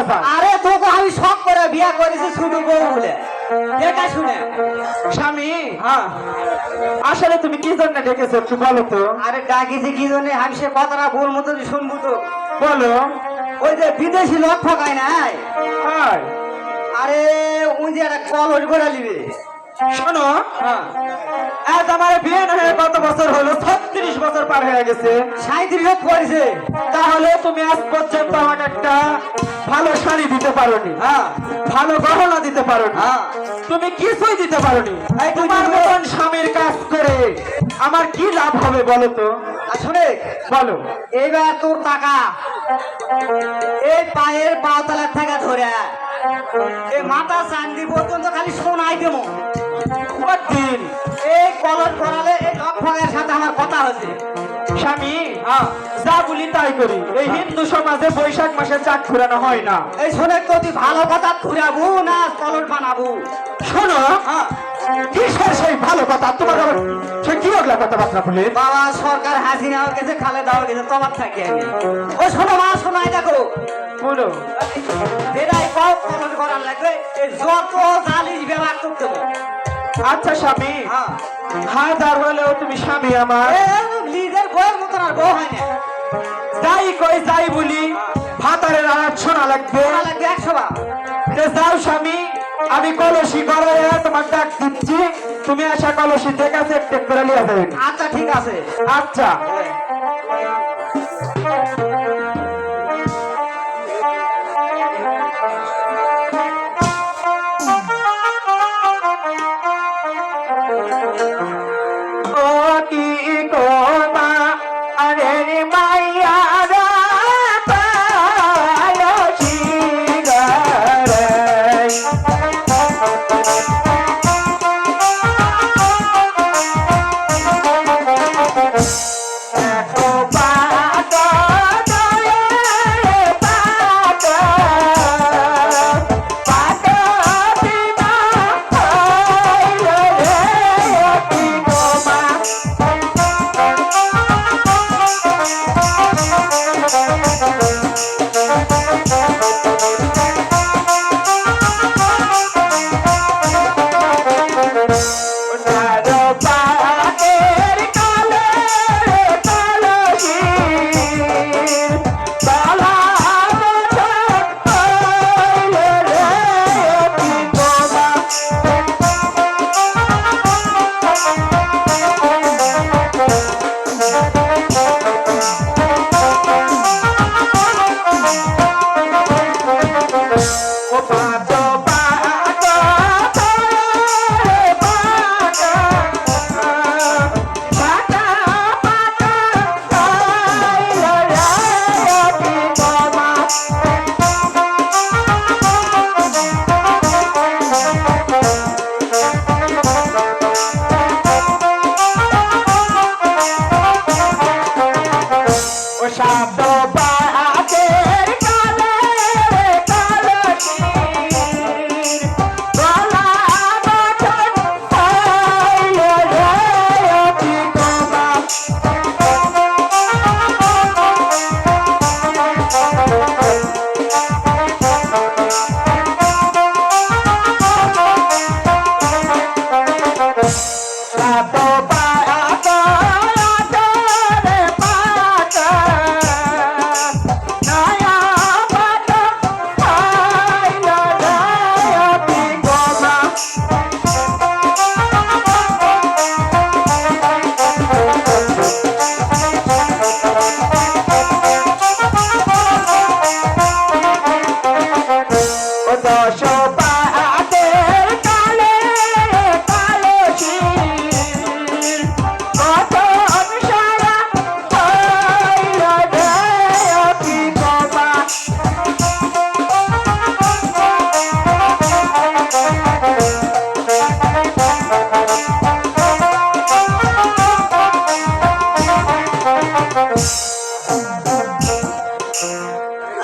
যায়। আরে তোকে আমি শখ করে বিয়া করেছি শুধু বউ বলে দেখা শুনে। স্বামী, হ্যাঁ আসলে তুমি কি জন্য ডেকেছো একটু বলো তো। আরে ডাকিছি কি জন্য আমি সে কথাটা বলবো তো শুনবো তো। বলো। ওই যে বিদেশি লোক ঠকায় নাই, হাই, আরে ওই যে একটা কলস করে নিবে। শোনো, হ্যাঁ আজ আমার বিয়ে না হয়ে কত বছর হলো? 36 বছর পার হয়ে গেছে। 37 করেছে। তাহলে তুমি আজ পর্যন্ত আমাকে একটা ভালো শাড়ি দিতে পারোনি, হ্যাঁ ভালো গহনা দিতে পারোনি, হ্যাঁ তুমি কিছুই দিতে পারোনি। এই তুই তোমার দিবে। মতন স্বামীর কাজ করে আমার কি লাভ হবে বলো তো? আসলে বলো। এইবার তোর টাকা এই পায়ের পাওতলার থেকে ধরে এই মাথা চান্দি পর্যন্ত খালি শোনাই দেবো। দিন এই কলস করালে এই লোক ঠকায়ের সাথে আমার কথা হয়েছে। স্বামী, হ্যাঁ যা বলি তাই করি। এই হিন্দু সমাজে বৈশাখ মাসে চাক ঘুরানো হয় না। এই শোনে তো তুই ভালো কথা ঘুরাবো না কলস বানাবো? শোনো, হ্যাঁ কিসের সেই ভালো কথা? তোমার আবার সে কি ওগুলা কথাবার্তা বলে? বাবা সরকার হাসিনা গেছে, খালে দেওয়া গেছে, তোমার থাকে আমি। ও শোনো মা, শোনাই দেখো বলো। এরাই কল কলস করার লাগবে এই যত জালিশ ব্যবহার করতে হবে। আচ্ছা স্বামী, হ্যাঁ হাজার হলেও তুমি স্বামী আমার। নিজের বউয়ের মতন আর বউ হয় না। যাই কই যাই বলি, ভাতারের আওয়াজ শোনা লাগবে। শোনা লাগবে 100 বার। যে যাও স্বামী, আমি কলসি করে তোমার ডাক দিচ্ছি, তুমি আসা কলসি থেকে চেক টেক করে নিয়ে যাবে। আচ্ছা ঠিক আছে। আচ্ছা। ও কি কোমা আরে রে মাইয়া রা পায়সি গারে। এতো পাত দয়ে পাত পাত বিনা হইল রে কি কোমা।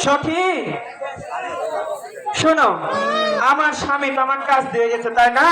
সখী শোনো, আমার স্বামী তো আমার কাজ দিয়ে গেছে তাই না?